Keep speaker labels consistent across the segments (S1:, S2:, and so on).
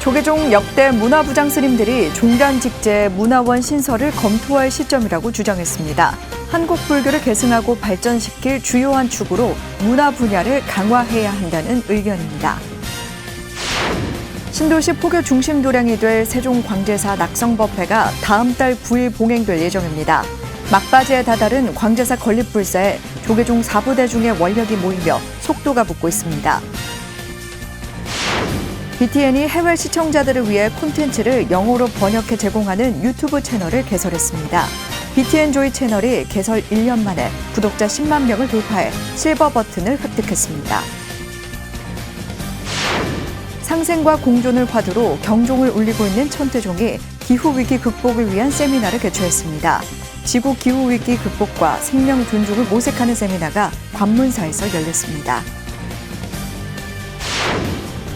S1: 조계종 역대 문화부장 스님들이 종단 직제 문화원 신설을 검토할 시점이라고 주장했습니다. 한국 불교를 계승하고 발전시킬 주요한 축으로 문화 분야를 강화해야 한다는 의견입니다. 신도시 포교 중심 도량이 될 세종광제사 낙성법회가 다음 달 9일 봉행될 예정입니다. 막바지에 다다른 광제사 건립불사에 조계종 4부대 중의 원력이 모이며 속도가 붙고 있습니다. BTN이 해외 시청자들을 위해 콘텐츠를 영어로 번역해 제공하는 유튜브 채널을 개설했습니다. BTN 조이 채널이 개설 1년 만에 구독자 10만 명을 돌파해 실버 버튼을 획득했습니다. 상생과 공존을 화두로 경종을 울리고 있는 천태종이 기후위기 극복을 위한 세미나를 개최했습니다. 지구 기후위기 극복과 생명 존중을 모색하는 세미나가 관문사에서 열렸습니다.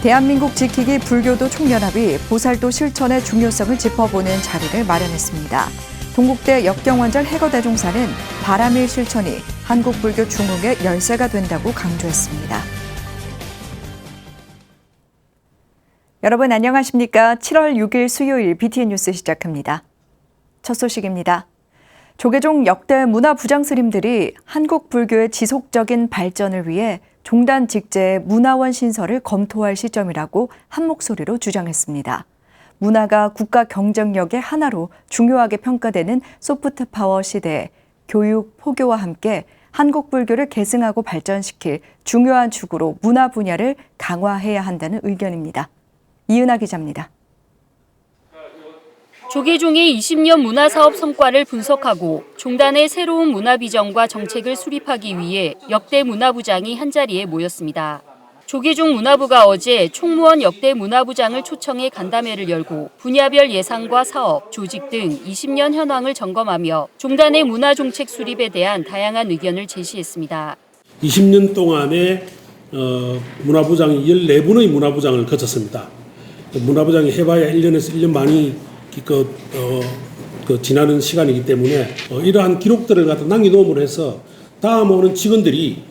S1: 대한민국 지키기 불교도 총연합이 보살도 실천의 중요성을 짚어보는 자리를 마련했습니다. 동국대 역경원절 해거대종사는 바람일 실천이 한국 불교 중흥의 열쇠가 된다고 강조했습니다. 여러분 안녕하십니까? 7월 6일 수요일 BTN 뉴스 시작합니다. 첫 소식입니다. 조계종 역대 문화부장 스님들이 한국 불교의 지속적인 발전을 위해 종단 직제의 문화원 신설을 검토할 시점이라고 한 목소리로 주장했습니다. 문화가 국가 경쟁력의 하나로 중요하게 평가되는 소프트 파워 시대에 교육, 포교와 함께 한국 불교를 계승하고 발전시킬 중요한 축으로 문화 분야를 강화해야 한다는 의견입니다. 이은하 기자입니다.
S2: 조계종의 20년 문화사업 성과를 분석하고 종단의 새로운 문화 비전과 정책을 수립하기 위해 역대 문화부장이 한자리에 모였습니다. 조계종 문화부가 어제 총무원 역대 문화부장을 초청해 간담회를 열고 분야별 예산과 사업, 조직 등 20년 현황을 점검하며 종단의 문화정책 수립에 대한 다양한 의견을 제시했습니다.
S3: 20년 동안에 문화부장이 14분의 문화부장을 거쳤습니다. 문화부장이 해봐야 1년에서 1년 반이 지나는 시간이기 때문에 이러한 기록들을 갖다 남겨놓음으로 해서 다음 오는 직원들이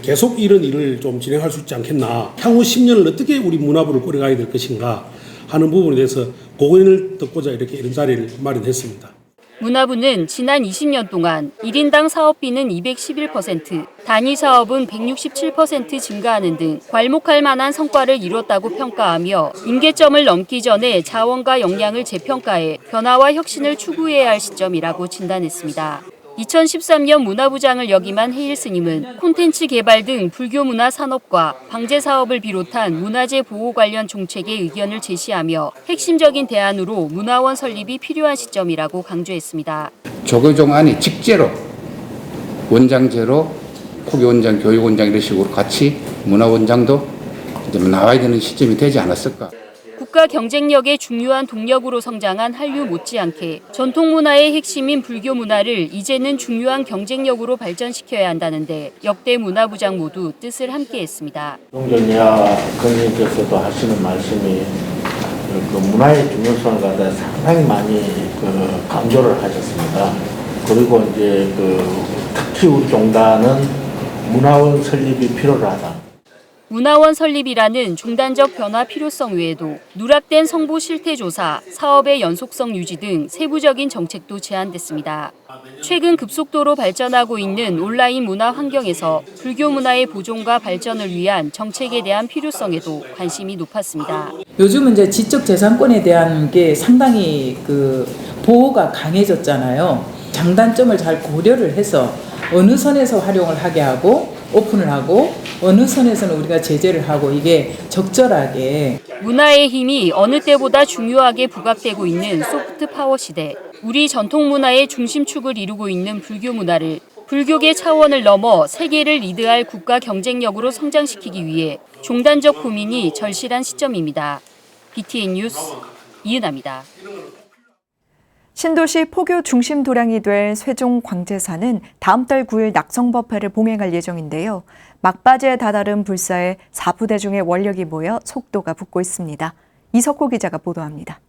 S3: 계속 이런 일을 좀 진행할 수 있지 않겠나. 향후 10년을 어떻게 우리 문화부를 꾸려가야 될 것인가 하는 부분에 대해서 고견을 듣고자 이런 자리를 마련했습니다.
S2: 문화부는 지난 20년 동안 1인당 사업비는 211%, 단위 사업은 167% 증가하는 등 괄목할 만한 성과를 이뤘다고 평가하며 임계점을 넘기 전에 자원과 역량을 재평가해 변화와 혁신을 추구해야 할 시점이라고 진단했습니다. 2013년 문화부장을 역임한 해일 스님은 콘텐츠 개발 등 불교 문화 산업과 방제 사업을 비롯한 문화재 보호 관련 정책에 의견을 제시하며 핵심적인 대안으로 문화원 설립이 필요한 시점이라고 강조했습니다.
S4: 조계종 안이 직제로 원장제로 포교원장, 교육원장 이런 식으로 같이 문화원장도 이제 나와야 되는 시점이 되지 않았을까.
S2: 국가 경쟁력의 중요한 동력으로 성장한 한류 못지않게 전통 문화의 핵심인 불교 문화를 이제는 중요한 경쟁력으로 발전시켜야 한다는데 역대 문화부장 모두 뜻을 함께했습니다.
S5: 종전이야 권위께서도 하시는 말씀이 문화의 중요성을 갖다 상당히 많이 강조를 하셨습니다. 그리고 이제 특히 우리 종단은 문화원 설립이 필요하다.
S2: 문화원 설립이라는 종단적 변화 필요성 외에도 누락된 성보 실태 조사, 사업의 연속성 유지 등 세부적인 정책도 제안됐습니다. 최근 급속도로 발전하고 있는 온라인 문화 환경에서 불교 문화의 보존과 발전을 위한 정책에 대한 필요성에도 관심이 높았습니다.
S6: 요즘은 이제 지적 재산권에 대한 게 상당히 보호가 강해졌잖아요. 장단점을 잘 고려를 해서 어느 선에서 활용을 하게 하고 오픈을 하고 어느 선에서는 우리가 제재를 하고 이게 적절하게.
S2: 문화의 힘이 어느 때보다 중요하게 부각되고 있는 소프트 파워 시대. 우리 전통 문화의 중심축을 이루고 있는 불교 문화를 불교계 차원을 넘어 세계를 리드할 국가 경쟁력으로 성장시키기 위해 종단적 고민이 절실한 시점입니다. BTN 뉴스 이은하입니다.
S1: 신도시 포교 중심 도량이 될 세종광제사는 다음 달 9일 낙성법회를 봉행할 예정인데요. 막바지에 다다른 불사에 4부대 중의 원력이 모여 속도가 붙고 있습니다. 이석호 기자가 보도합니다.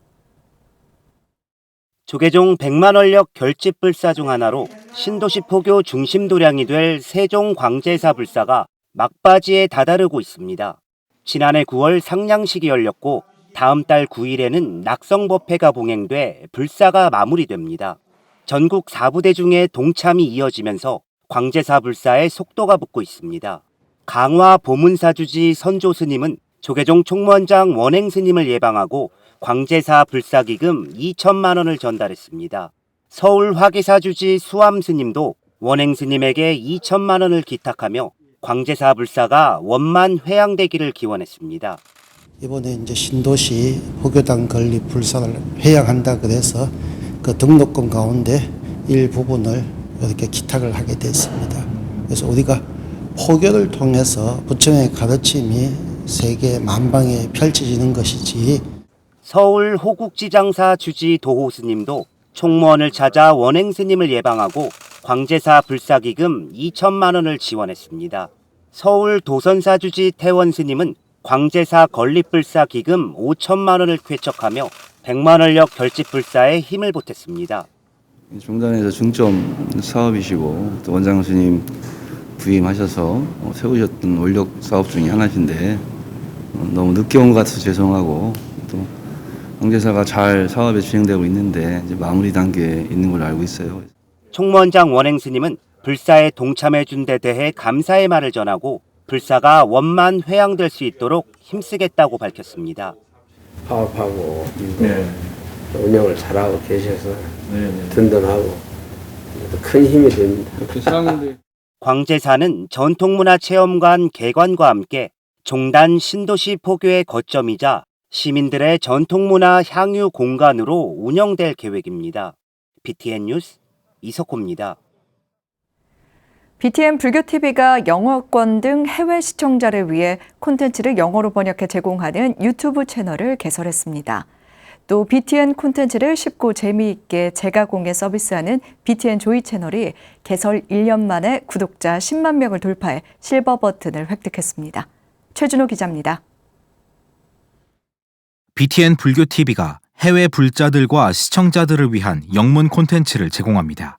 S7: 조계종 100만 원력 결집 불사 중 하나로 신도시 포교 중심 도량이 될 세종광제사 불사가 막바지에 다다르고 있습니다. 지난해 9월 상량식이 열렸고 다음 달 9일에는 낙성법회가 봉행돼 불사가 마무리됩니다. 전국 4부대 중에 동참이 이어지면서 광제사 불사에 속도가 붙고 있습니다. 강화 보문사주지 선조 스님은 조계종 총무원장 원행 스님을 예방하고 광제사 불사기금 2천만 원을 전달했습니다. 서울 화기사주지 수암 스님도 원행 스님에게 2천만 원을 기탁하며 광제사 불사가 원만 회양되기를 기원했습니다.
S8: 이번에 이제 신도시 포교당 건립 불사를 회양한다 그래서 그 등록금 가운데 일부분을 이렇게 기탁을 하게 됐습니다. 그래서 우리가 포교를 통해서 부처의 가르침이 세계 만방에 펼쳐지는 것이지.
S7: 서울 호국지장사 주지 도호 스님도 총무원을 찾아 원행 스님을 예방하고 광제사 불사기금 2천만 원을 지원했습니다. 서울 도선사주지 태원 스님은 광제사 건립불사 기금 5천만 원을 쾌척하며 100만 원력 결집불사에 힘을 보탰습니다.
S9: 종단에서 중점 사업이시고 또 원장 스님 부임하셔서 세우셨던 원력 사업 중에 하나신데 너무 늦게 온 것 같아서 죄송하고 또 광제사가 잘 사업에 진행되고 있는데 이제 마무리 단계에 있는 걸로 알고 있어요.
S7: 총무원장 원행 스님은 불사에 동참해준 데 대해 감사의 말을 전하고 불사가 원만 회양될 수 있도록 힘쓰겠다고 밝혔습니다.
S10: 파업하고 운영을 잘하고 계셔서 든든하고 큰 힘이 됩니다.
S7: 광제사는 전통문화체험관 개관과 함께 종단 신도시 포교의 거점이자 시민들의 전통문화 향유 공간으로 운영될 계획입니다. BTN 뉴스 이석호입니다.
S1: BTN 불교TV가 영어권 등 해외 시청자를 위해 콘텐츠를 영어로 번역해 제공하는 유튜브 채널을 개설했습니다. 또 BTN 콘텐츠를 쉽고 재미있게 재가공해 서비스하는 BTN 조이 채널이 개설 1년 만에 구독자 10만 명을 돌파해 실버 버튼을 획득했습니다. 최준호 기자입니다.
S11: BTN 불교TV가 해외 불자들과 시청자들을 위한 영문 콘텐츠를 제공합니다.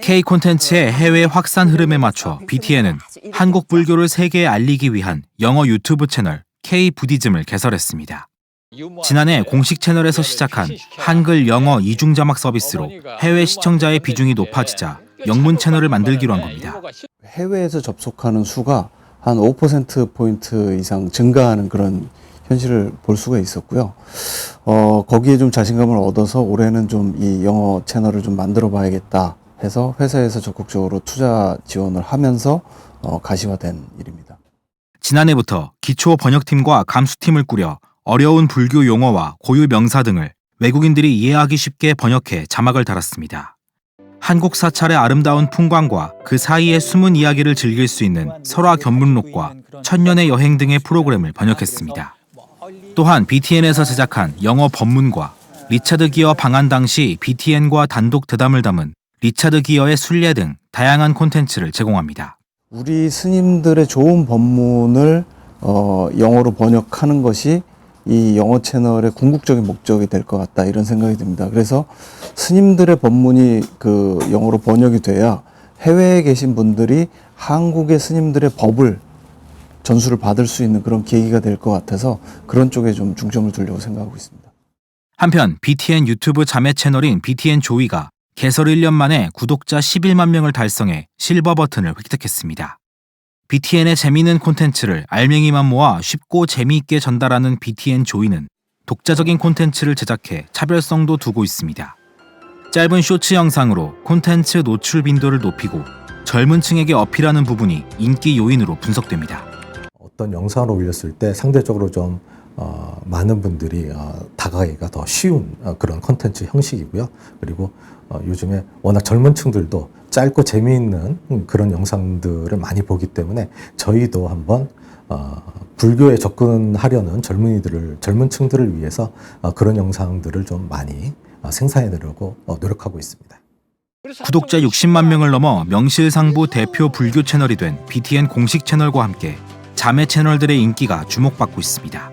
S11: K 콘텐츠의 해외 확산 흐름에 맞춰 BTN은 한국 불교를 세계에 알리기 위한 영어 유튜브 채널 K 부디즘을 개설했습니다. 지난해 공식 채널에서 시작한 한글 영어 이중 자막 서비스로 해외 시청자의 비중이 높아지자 영문 채널을 만들기로 한 겁니다.
S12: 해외에서 접속하는 수가 한 5%포인트 이상 증가하는 그런 현실을 볼 수가 있었고요. 거기에 좀 자신감을 얻어서 올해는 좀 이 영어 채널을 좀 만들어 봐야겠다 해서 회사에서 적극적으로 투자 지원을 하면서 가시화된 일입니다.
S11: 지난해부터 기초 번역팀과 감수팀을 꾸려 어려운 불교 용어와 고유 명사 등을 외국인들이 이해하기 쉽게 번역해 자막을 달았습니다. 한국 사찰의 아름다운 풍광과 그 사이의 숨은 이야기를 즐길 수 있는 설화 견문록과 천년의 여행 등의 프로그램을 번역했습니다. 또한 BTN에서 제작한 영어 법문과 리차드 기어 방한 당시 BTN과 단독 대담을 담은 리차드 기어의 순례 등 다양한 콘텐츠를 제공합니다.
S12: 우리 스님들의 좋은 법문을 영어로 번역하는 것이 이 영어 채널의 궁극적인 목적이 될 것 같다 이런 생각이 듭니다. 그래서 스님들의 법문이 그 영어로 번역이 돼야 해외에 계신 분들이 한국의 스님들의 법을 전수를 받을 수 있는 그런 계기가 될 것 같아서 그런 쪽에 좀 중점을 두려고 생각하고 있습니다.
S11: 한편 BTN 유튜브 자매 채널인 BTN 조이가 개설 1년 만에 구독자 11만 명을 달성해 실버 버튼을 획득했습니다. BTN의 재미있는 콘텐츠를 알맹이만 모아 쉽고 재미있게 전달하는 BTN 조이는 독자적인 콘텐츠를 제작해 차별성도 두고 있습니다. 짧은 쇼츠 영상으로 콘텐츠 노출 빈도를 높이고 젊은 층에게 어필하는 부분이 인기 요인으로 분석됩니다.
S13: 어떤 영상을 올렸을 때 상대적으로 좀 많은 분들이 다가가기가 더 쉬운 그런 콘텐츠 형식이고요. 그리고 요즘에 워낙 젊은 층들도 짧고 재미있는 그런 영상들을 많이 보기 때문에 저희도 한번 불교에 접근하려는 젊은 층들을 위해서 그런 영상들을 좀 많이 생산해내려고 노력하고 있습니다.
S11: 구독자 60만 명을 넘어 명실상부 대표 불교 채널이 된 BTN 공식 채널과 함께 자매 채널들의 인기가 주목받고 있습니다.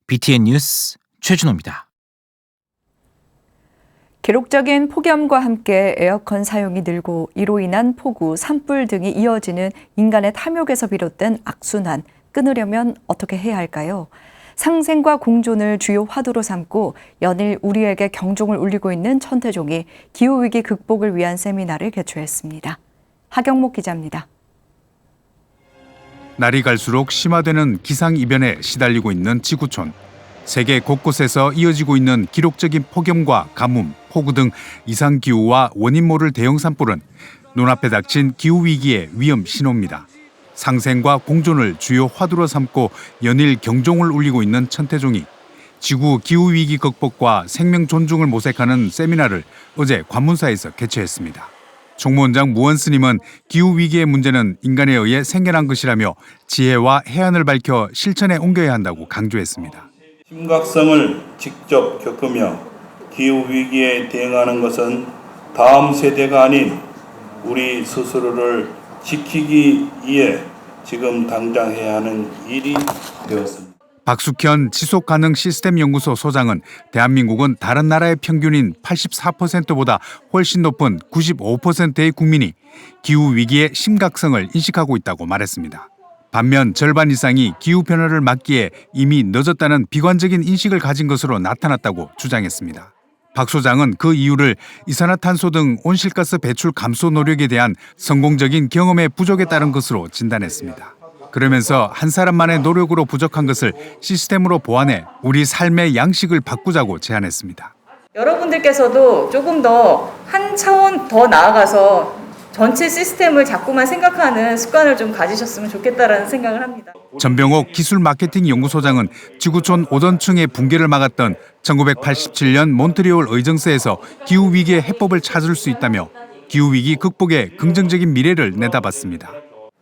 S11: BTN 뉴스 최준호입니다.
S1: 기록적인 폭염과 함께 에어컨 사용이 늘고 이로 인한 폭우, 산불 등이 이어지는 인간의 탐욕에서 비롯된 악순환, 끊으려면 어떻게 해야 할까요? 상생과 공존을 주요 화두로 삼고 연일 우리에게 경종을 울리고 있는 천태종이 기후위기 극복을 위한 세미나를 개최했습니다. 하경목 기자입니다.
S14: 날이 갈수록 심화되는 기상이변에 시달리고 있는 지구촌. 세계 곳곳에서 이어지고 있는 기록적인 폭염과 가뭄, 폭우 등 이상기후와 원인 모를 대형 산불은 눈앞에 닥친 기후위기의 위험 신호입니다. 상생과 공존을 주요 화두로 삼고 연일 경종을 울리고 있는 천태종이 지구 기후위기 극복과 생명 존중을 모색하는 세미나를 어제 관문사에서 개최했습니다. 총무원장 무원 스님은 기후위기의 문제는 인간에 의해 생겨난 것이라며 지혜와 해안을 밝혀 실천에 옮겨야 한다고 강조했습니다.
S15: 심각성을 직접 겪으며 기후위기에 대응하는 것은 다음 세대가 아닌 우리 스스로를 지키기 위해 지금 당장 해야 하는 일이 되었습니다.
S14: 박숙현 지속가능시스템연구소 소장은 대한민국은 다른 나라의 평균인 84%보다 훨씬 높은 95%의 국민이 기후위기의 심각성을 인식하고 있다고 말했습니다. 반면 절반 이상이 기후변화를 막기에 이미 늦었다는 비관적인 인식을 가진 것으로 나타났다고 주장했습니다. 박 소장은 그 이유를 이산화탄소 등 온실가스 배출 감소 노력에 대한 성공적인 경험의 부족에 따른 것으로 진단했습니다. 그러면서 한 사람만의 노력으로 부족한 것을 시스템으로 보완해 우리 삶의 양식을 바꾸자고 제안했습니다.
S16: 여러분들께서도 조금 더 한 차원 더 나아가서 전체 시스템을 자꾸만 생각하는 습관을 좀 가지셨으면 좋겠다라는 생각을 합니다.
S14: 전병옥 기술마케팅연구소장은 지구촌 오존층의 붕괴를 막았던 1987년 몬트리올 의정서에서 기후위기의 해법을 찾을 수 있다며 기후위기 극복의 긍정적인 미래를 내다봤습니다.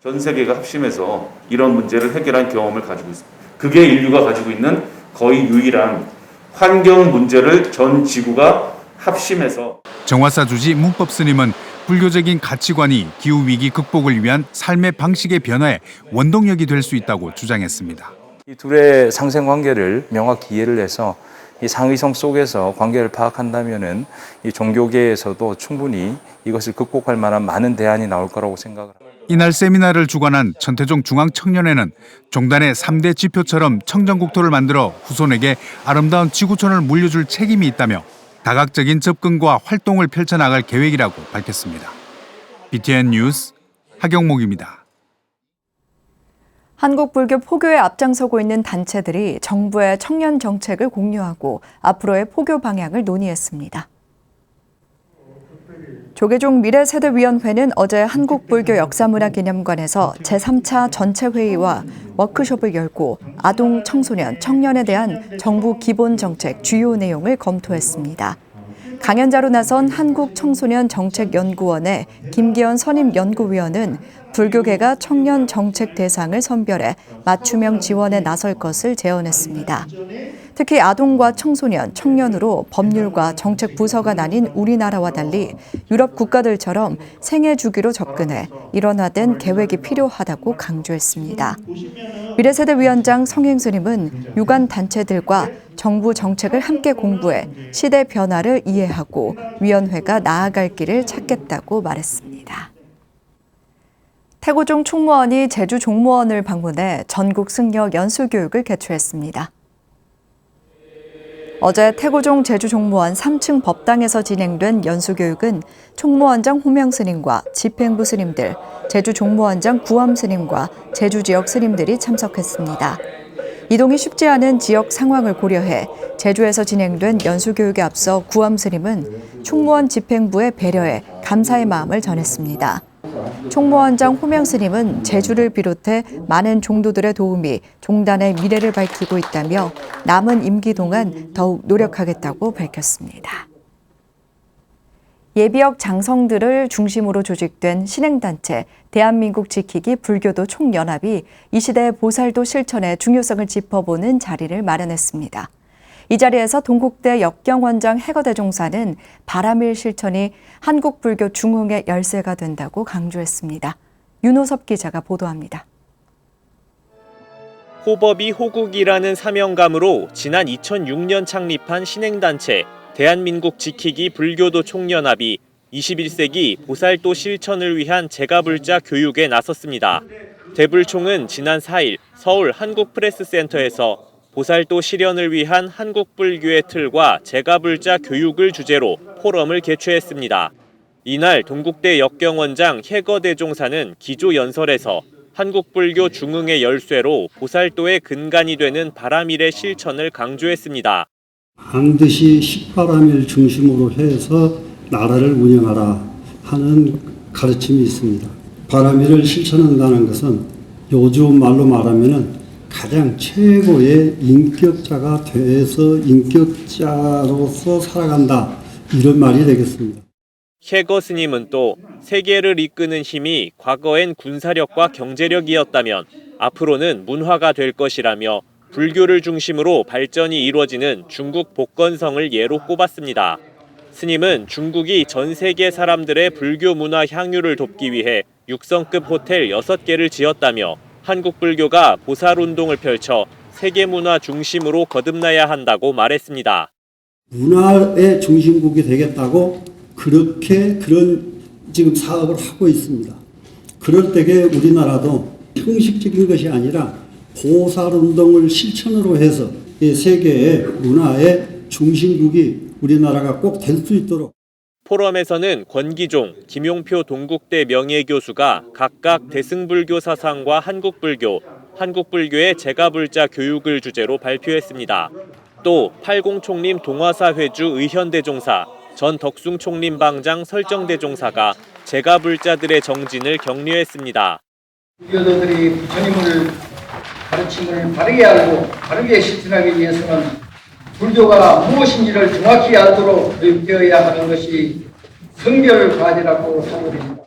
S17: 전 세계가 합심해서 이런 문제를 해결한 경험을 가지고 있습니다. 그게 인류가 가지고 있는 거의 유일한 환경 문제를 전 지구가 합심해서.
S14: 정화사 주지 문법 스님은 불교적인 가치관이 기후위기 극복을 위한 삶의 방식의 변화에 원동력이 될 수 있다고 주장했습니다.
S18: 이 둘의 상생 관계를 명확히 이해를 해서 이 상의성 속에서 관계를 파악한다면은 이 종교계에서도 충분히 이것을 극복할 만한 많은 대안이 나올 거라고 생각을 합니다.
S14: 이날 세미나를 주관한 천태종 중앙청년회는 종단의 3대 지표처럼 청정국토를 만들어 후손에게 아름다운 지구촌을 물려줄 책임이 있다며 다각적인 접근과 활동을 펼쳐나갈 계획이라고 밝혔습니다. BTN 뉴스 하경목입니다.
S1: 한국 불교 포교에 앞장서고 있는 단체들이 정부의 청년 정책을 공유하고 앞으로의 포교 방향을 논의했습니다. 조계종 미래세대위원회는 어제 한국불교역사문화기념관에서 제3차 전체회의와 워크숍을 열고 아동, 청소년, 청년에 대한 정부 기본정책 주요 내용을 검토했습니다. 강연자로 나선 한국청소년정책연구원의 김기현 선임연구위원은 불교계가 청년 정책 대상을 선별해 맞춤형 지원에 나설 것을 제언했습니다. 특히 아동과 청소년, 청년으로 법률과 정책 부서가 나뉜 우리나라와 달리 유럽 국가들처럼 생애 주기로 접근해 일원화된 계획이 필요하다고 강조했습니다. 미래세대위원장 성행스님은 유관 단체들과 정부 정책을 함께 공부해 시대 변화를 이해하고 위원회가 나아갈 길을 찾겠다고 말했습니다. 태고종 총무원이 제주 종무원을 방문해 전국 승려 연수교육을 개최했습니다. 어제 태고종 제주종무원 3층 법당에서 진행된 연수교육은 총무원장 호명 스님과 집행부 스님들, 제주종무원장 구엄 스님과 제주지역 스님들이 참석했습니다. 이동이 쉽지 않은 지역 상황을 고려해 제주에서 진행된 연수교육에 앞서 구엄 스님은 총무원 집행부의 배려에 감사의 마음을 전했습니다. 총무원장 호명 스님은 제주를 비롯해 많은 종도들의 도움이 종단의 미래를 밝히고 있다며 남은 임기 동안 더욱 노력하겠다고 밝혔습니다. 예비역 장성들을 중심으로 조직된 신행단체 대한민국 지키기 불교도 총연합이 이 시대의 보살도 실천의 중요성을 짚어보는 자리를 마련했습니다. 이 자리에서 동국대 역경원장 해거대종사는 바람일 실천이 한국 불교 중흥의 열쇠가 된다고 강조했습니다. 윤호섭 기자가 보도합니다.
S19: 호법이 호국이라는 사명감으로 지난 2006년 창립한 신행단체 대한민국 지키기 불교도 총연합이 21세기 보살도 실천을 위한 제가불자 교육에 나섰습니다. 대불총은 지난 4일 서울 한국프레스센터에서 보살도 실현을 위한 한국 불교의 틀과 제가불자 교육을 주제로 포럼을 개최했습니다. 이날 동국대 역경원장 혜거대종사는 기조연설에서 한국불교 중흥의 열쇠로 보살도의 근간이 되는 바라밀의 실천을 강조했습니다.
S20: 반드시 십바라밀 중심으로 해서 나라를 운영하라 하는 가르침이 있습니다. 바라밀을 실천한다는 것은 요즘 말로 말하면은 가장 최고의 인격자가 돼서 인격자로서 살아간다 이런 말이 되겠습니다.
S19: 혜거 스님은 또 세계를 이끄는 힘이 과거엔 군사력과 경제력이었다면 앞으로는 문화가 될 것이라며 불교를 중심으로 발전이 이루어지는 중국 복건성을 예로 꼽았습니다. 스님은 중국이 전 세계 사람들의 불교 문화 향유를 돕기 위해 6성급 호텔 6개를 지었다며 한국 불교가 보살운동을 펼쳐 세계문화 중심으로 거듭나야 한다고 말했습니다.
S20: 문화의 중심국이 되겠다고 그런 지금 사업을 하고 있습니다. 그럴 때에 우리나라도 형식적인 것이 아니라 보살운동을 실천으로 해서 세계의 문화의 중심국이 우리나라가 꼭 될 수 있도록.
S19: 포럼에서는 권기종, 김용표 동국대 명예교수가 각각 대승불교 사상과 한국불교의 제가불자 교육을 주제로 발표했습니다. 또 팔공총림 동화사회주 의현대종사, 전 덕숭총림방장 설정대종사가 제가불자들의 정진을 격려했습니다.
S21: 불교도들이 부처님을 가르침을 바르게 알고 바르게 실천하기 위해서는 불교가 무엇인지를 정확히 알도록 교육되어야 하는 것이 성결과제라고 생각됩니다.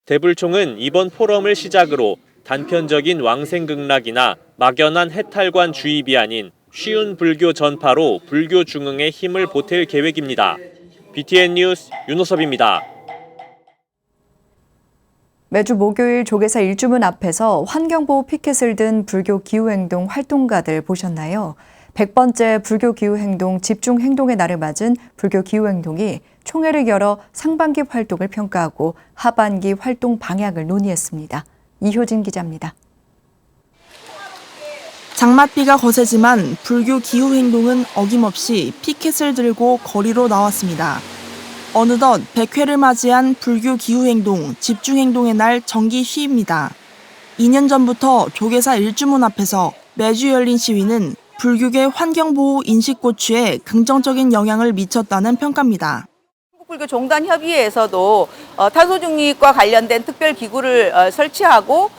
S19: 대불총은 이번 포럼을 시작으로 단편적인 왕생극락이나 막연한 해탈관 주입이 아닌 쉬운 불교 전파로 불교 중흥에 힘을 보탤 계획입니다. BTN 뉴스 윤호섭입니다.
S1: 매주 목요일 조계사 일주문 앞에서 환경보호 피켓을 든 불교 기후행동 활동가들 보셨나요? 100번째 불교 기후행동 집중행동의 날을 맞은 불교 기후행동이 총회를 열어 상반기 활동을 평가하고 하반기 활동 방향을 논의했습니다. 이효진 기자입니다.
S22: 장맛비가 거세지만 불교 기후행동은 어김없이 피켓을 들고 거리로 나왔습니다. 어느덧 100회를 맞이한 불교 기후행동 집중행동의 날 정기 시위입니다. 2년 전부터 조계사 일주문 앞에서 매주 열린 시위는 불교계 환경보호 인식 고취에 긍정적인 영향을 미쳤다는 평가입니다.
S23: 한국불교 종단협의회에서도 탄소 중립과 관련된 특별 기구를 설치하고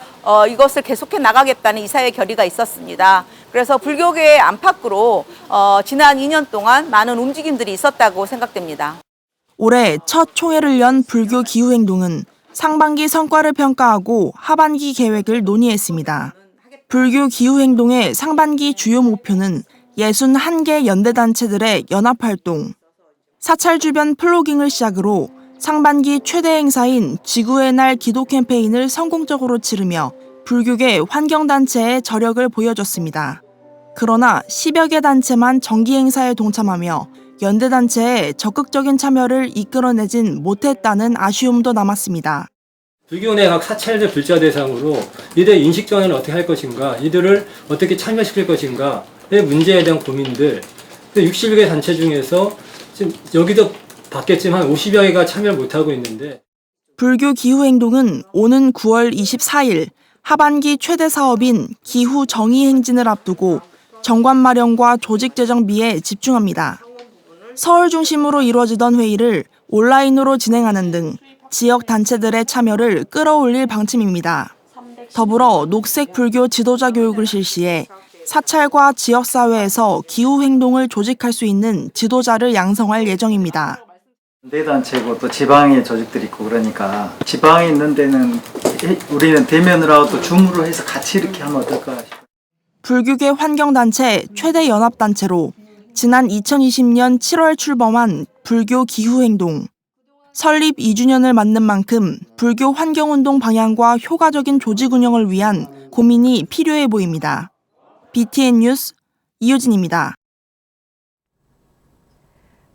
S23: 이것을 계속해 나가겠다는 이사회 결의가 있었습니다. 그래서 불교계의 안팎으로 지난 2년 동안 많은 움직임들이 있었다고 생각됩니다.
S22: 올해 첫 총회를 연 불교 기후행동은 상반기 성과를 평가하고 하반기 계획을 논의했습니다. 불교 기후행동의 상반기 주요 목표는 61개 연대단체들의 연합활동, 사찰 주변 플로깅을 시작으로 상반기 최대 행사인 지구의 날 기도 캠페인을 성공적으로 치르며 불교계 환경단체의 저력을 보여줬습니다. 그러나 10여 개 단체만 정기 행사에 동참하며 연대단체의 적극적인 참여를 이끌어내진 못했다는 아쉬움도 남았습니다.
S24: 불교 내 각 사찰들 불자 대상으로 이들의 인식 전환을 어떻게 할 것인가, 이들을 어떻게 참여시킬 것인가의 문제에 대한 고민들, 61개 단체 중에서 지금 여기도 봤겠지만 한 50여 개가 참여를 못하고 있는데
S22: 불교 기후행동은 오는 9월 24일 하반기 최대 사업인 기후 정의 행진을 앞두고 정관 마련과 조직 재정비에 집중합니다. 서울 중심으로 이루어지던 회의를 온라인으로 진행하는 등 지역 단체들의 참여를 끌어올릴 방침입니다. 더불어 녹색 불교 지도자 교육을 실시해 사찰과 지역사회에서 기후행동을 조직할 수 있는 지도자를 양성할 예정입니다.
S25: 연대단체고 또 지방에 조직들이 있고 그러니까 지방에 있는 데는 우리는 대면으로 하고 또 줌으로 해서 같이 이렇게 하면 어떨까 싶어요.
S22: 불교계 환경단체 최대 연합단체로 지난 2020년 7월 출범한 불교 기후행동. 설립 2주년을 맞는 만큼 불교 환경운동 방향과 효과적인 조직 운영을 위한 고민이 필요해 보입니다. BTN 뉴스 이효진입니다.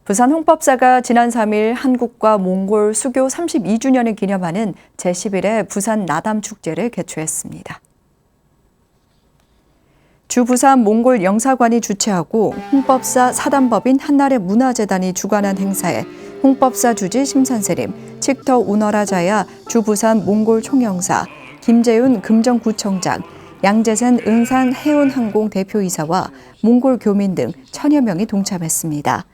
S1: 부산 홍법사가 지난 3일 한국과 몽골 수교 32주년을 기념하는 제11회 부산 나담축제를 개최했습니다. 주 부산 몽골 영사관이 주최하고 홍법사 사단법인 한나라 문화재단이 주관한 행사에 홍법사 주지 심산스님, 칙터 우너라자야 주 부산 몽골 총영사, 김재윤 금정구청장, 양재산 은산 해운항공 대표이사와 몽골 교민 등 천여 명이 동참했습니다.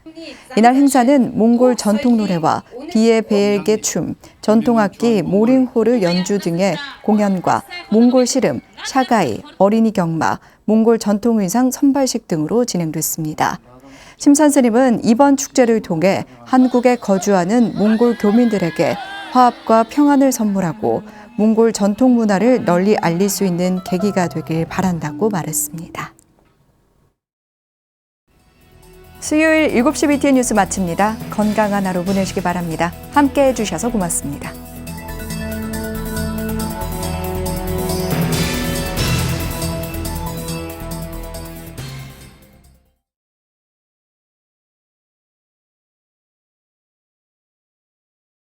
S1: 이날 행사는 몽골 전통 노래와 비에 베엘게 춤, 전통악기 모링호르 연주 등의 공연과 몽골 씨름, 샤가이, 어린이 경마, 몽골 전통 의상 선발식 등으로 진행됐습니다. 심산스님은 이번 축제를 통해 한국에 거주하는 몽골 교민들에게 화합과 평안을 선물하고 몽골 전통 문화를 널리 알릴 수 있는 계기가 되길 바란다고 말했습니다. 수요일 7시 BTN 뉴스 마칩니다. 건강한 하루 보내시기 바랍니다. 함께해 주셔서 고맙습니다.